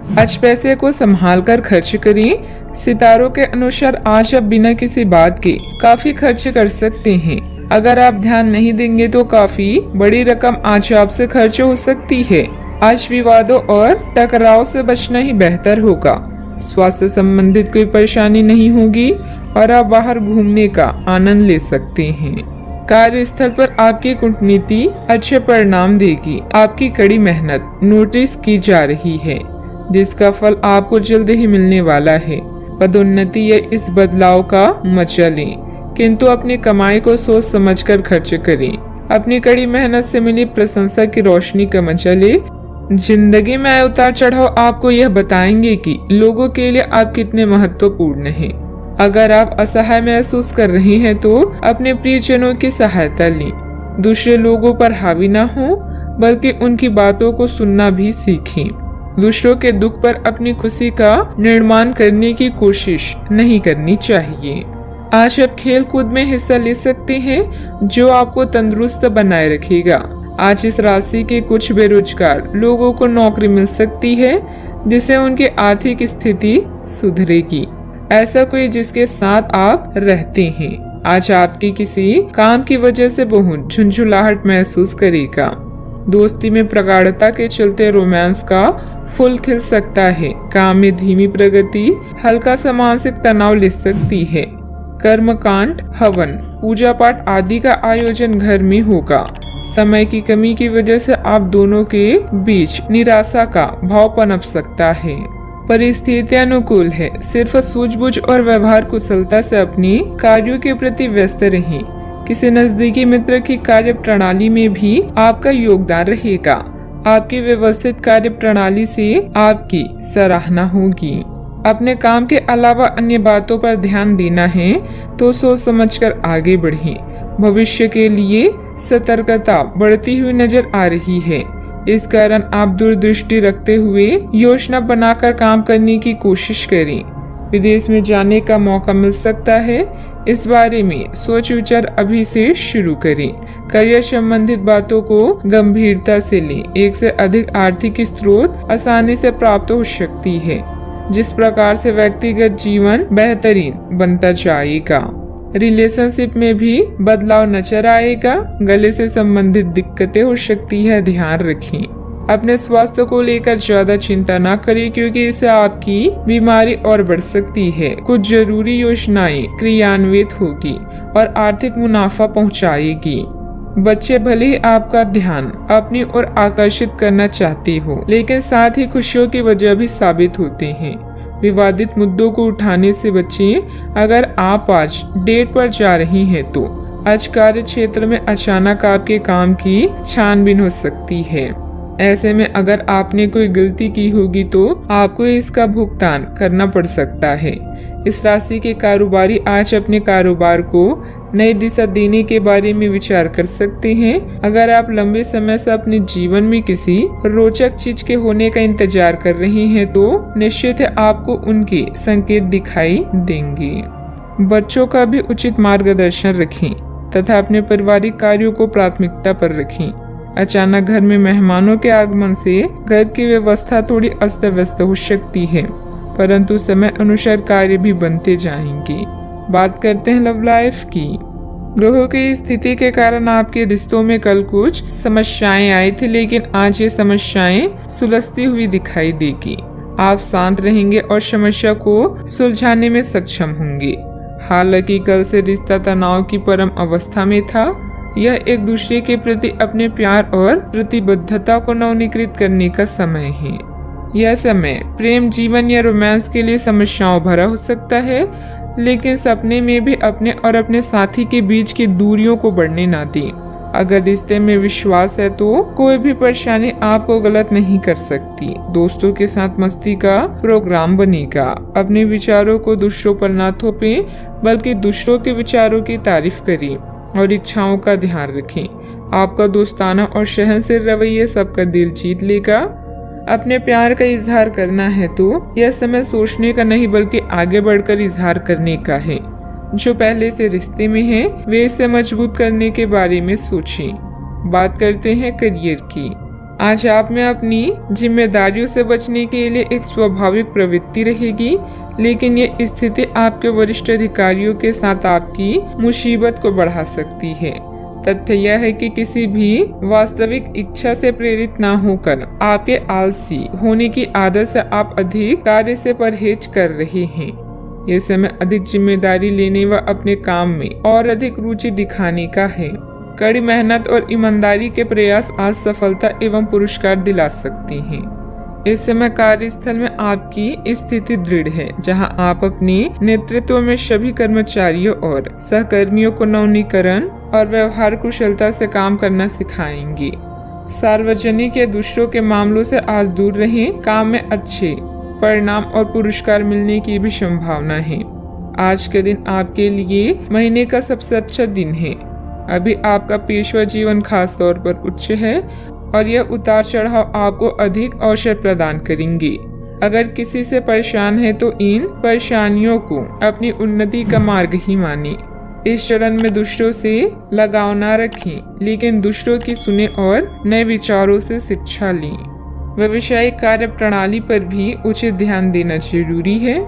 आज पैसे को संभाल कर खर्च करें। सितारों के अनुसार आज आप बिना किसी बात के काफी खर्च कर सकते हैं। अगर आप ध्यान नहीं देंगे तो काफी बड़ी रकम आज आपसे खर्च हो सकती है। आज विवादों और टकराव से बचना ही बेहतर होगा। स्वास्थ्य संबंधित कोई परेशानी नहीं होगी और आप बाहर घूमने का आनंद ले सकते हैं। कार्यस्थल पर आपकी कूटनीति अच्छे परिणाम देगी। आपकी कड़ी मेहनत नोटिस की जा रही है, जिसका फल आपको जल्द ही मिलने वाला है। पदोन्नति या इस बदलाव का मजा लें, किंतु अपनी कमाई को सोच समझकर खर्च करें। अपनी कड़ी मेहनत से मिली प्रशंसा की रोशनी का मजा लें। जिंदगी में आए उतार चढ़ाव आपको यह बताएंगे कि लोगों के लिए आप कितने महत्वपूर्ण हैं। अगर आप असहाय महसूस कर रहे हैं तो अपने प्रियजनों की सहायता लें। दूसरे लोगों पर हावी न हो, बल्कि उनकी बातों को सुनना भी सीखें। दूसरों के दुख पर अपनी खुशी का निर्माण करने की कोशिश नहीं करनी चाहिए। आज आप खेल कूद में हिस्सा ले सकते हैं, जो आपको तंदुरुस्त बनाए रखेगा। आज इस राशि के कुछ बेरोजगार लोगों को नौकरी मिल सकती है, जिससे उनकी आर्थिक स्थिति सुधरेगी। ऐसा कोई जिसके साथ आप रहते हैं आज आपकी किसी काम की वजह से बहुत झुंझुलाहट महसूस करेगा। दोस्ती में प्रगाढ़ता के चलते रोमांस का फूल खिल सकता है। काम में धीमी प्रगति हल्का सा मानसिक तनाव ले सकती है। कर्मकांड, हवन, पूजा पाठ आदि का आयोजन घर में होगा। समय की कमी की वजह से आप दोनों के बीच निराशा का भाव पनप सकता है। परिस्थितियां अनुकूल है। सिर्फ सूझबूझ और व्यवहार कुशलता से अपने कार्यों के प्रति व्यस्त रहें। किसी नजदीकी मित्र की कार्य प्रणाली में भी आपका योगदान रहेगा। आपकी व्यवस्थित कार्य प्रणाली से आपकी सराहना होगी। अपने काम के अलावा अन्य बातों पर ध्यान देना है तो सोच समझकर आगे बढ़ें। भविष्य के लिए सतर्कता बढ़ती हुई नजर आ रही है। इस कारण आप दूरदृष्टि रखते हुए योजना बनाकर काम करने की कोशिश करें। विदेश में जाने का मौका मिल सकता है। इस बारे में सोच विचार अभी से शुरू करें। करियर संबंधित बातों को गंभीरता से लें। एक से अधिक आर्थिक स्रोत आसानी से प्राप्त हो सकती है, जिस प्रकार से व्यक्तिगत जीवन बेहतरीन बनता जाएगा। रिलेशनशिप में भी बदलाव नजर आएगा। गले से संबंधित दिक्कतें हो सकती है, ध्यान रखें। अपने स्वास्थ्य को लेकर ज्यादा चिंता न करें, क्योंकि इससे आपकी बीमारी और बढ़ सकती है। कुछ जरूरी योजनाएं क्रियान्वित होगी और आर्थिक मुनाफा पहुंचाएगी। बच्चे भले ही आपका ध्यान अपनी ओर आकर्षित करना चाहते हो, लेकिन साथ ही खुशियों की वजह भी साबित होते हैं। विवादित मुद्दों को उठाने से बचें। अगर आप आज डेट पर जा रही हैं तो आज कार्य क्षेत्र में अचानक आपके काम की छानबीन हो सकती है। ऐसे में अगर आपने कोई गलती की होगी तो आपको इसका भुगतान करना पड़ सकता है। इस राशि के कारोबारी आज अपने कारोबार को नई दिशा देने के बारे में विचार कर सकते हैं। अगर आप लंबे समय से अपने जीवन में किसी रोचक चीज के होने का इंतजार कर रहे हैं तो निश्चित है आपको उनके संकेत दिखाई देंगे। बच्चों का भी उचित मार्गदर्शन रखें तथा अपने पारिवारिक कार्यों को प्राथमिकता पर रखें। अचानक घर में मेहमानों के आगमन से घर की व्यवस्था थोड़ी अस्त व्यस्त हो सकती है, परंतु समय अनुसार कार्य भी बनते जाएंगे। बात करते हैं लव लाइफ की। ग्रहों की स्थिति के कारण आपके रिश्तों में कल कुछ समस्याएं आई थी, लेकिन आज ये समस्याएं सुलझती हुई दिखाई देगी। आप शांत रहेंगे और समस्या को सुलझाने में सक्षम होंगे। हालांकि कल से रिश्ता तनाव की परम अवस्था में था। यह एक दूसरे के प्रति अपने प्यार और प्रतिबद्धता को नवीनीकृत करने का समय है। यह समय प्रेम जीवन या रोमांस के लिए समस्याओं भरा हो सकता है, लेकिन सपने में भी अपने और अपने साथी के बीच की दूरियों को बढ़ने ना दें। अगर रिश्ते में विश्वास है तो कोई भी परेशानी आपको गलत नहीं कर सकती। दोस्तों के साथ मस्ती का प्रोग्राम बनेगा। अपने विचारों को दूसरों पर ना थोपें, बल्कि दूसरों के विचारों की तारीफ करें और इच्छाओं का ध्यान रखें। आपका दोस्ताना और सहनशील रवैया सबका दिल जीत लेगा। अपने प्यार का इजहार करना है तो यह समय सोचने का नहीं, बल्कि आगे बढ़कर इजहार करने का है। जो पहले से रिश्ते में हैं, वे इसे मजबूत करने के बारे में सोचें। बात करते हैं करियर की। आज आप में अपनी जिम्मेदारियों से बचने के लिए एक स्वाभाविक प्रवृत्ति रहेगी, लेकिन ये स्थिति आपके वरिष्ठ अधिकारियों के साथ आपकी मुसीबत को बढ़ा सकती है। तथ्य यह है कि किसी भी वास्तविक इच्छा से प्रेरित न होकर आपके आलसी होने की आदत से आप अधिक कार्य से परहेज कर रहे हैं। ये समय अधिक जिम्मेदारी लेने व अपने काम में और अधिक रुचि दिखाने का है। कड़ी मेहनत और ईमानदारी के प्रयास आज सफलता एवं पुरस्कार दिला सकते हैं। इस समय कार्यस्थल में आपकी स्थिति दृढ़ है, जहां आप अपने नेतृत्व में सभी कर्मचारियों और सहकर्मियों को नवीनीकरण और व्यवहार कुशलता से काम करना सिखाएंगे। सार्वजनिक या दूसरों के मामलों से आज दूर रहें। काम में अच्छे परिणाम और पुरस्कार मिलने की भी संभावना है। आज के दिन आपके लिए महीने का सबसे अच्छा दिन है। अभी आपका पेशवा जीवन खास तौर पर उच्च है और यह उतार चढ़ाव आपको अधिक अवसर प्रदान करेंगे। अगर किसी से परेशान है तो इन परेशानियों को अपनी उन्नति का मार्ग ही माने। इस चरण में दूसरों से लगाव न रखें, लेकिन दूसरों की सुने और नए विचारों से शिक्षा लें। व्यवसायिक कार्य प्रणाली पर भी उचित ध्यान देना जरूरी है,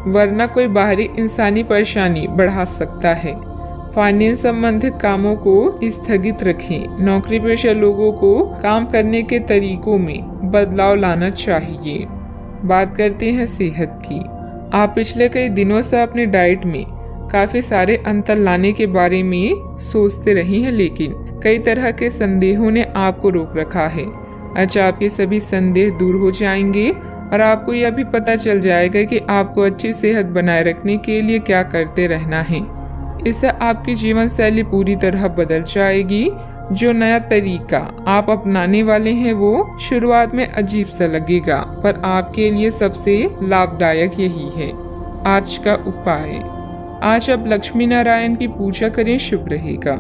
वरना कोई बाहरी इंसानी परेशानी बढ़ा सकता है। फाइनेंस संबंधित कामों को स्थगित रखें। नौकरी पेशा लोगों को काम करने के तरीकों में बदलाव लाना चाहिए। बात करते हैं सेहत की। आप पिछले कई दिनों से अपने डाइट में काफी सारे अंतर लाने के बारे में सोचते रही हैं, लेकिन कई तरह के संदेहों ने आपको रोक रखा है। आज आपके सभी संदेह दूर हो जाएंगे और आपको यह भी पता चल जाएगा कि आपको अच्छी सेहत बनाए रखने के लिए क्या करते रहना है। इससे आपकी जीवन शैली पूरी तरह बदल जाएगी। जो नया तरीका आप अपनाने वाले हैं वो शुरुआत में अजीब सा लगेगा, पर आपके लिए सबसे लाभदायक यही है। आज का उपाय, आज आप लक्ष्मी नारायण की पूजा करें, शुभ रहेगा।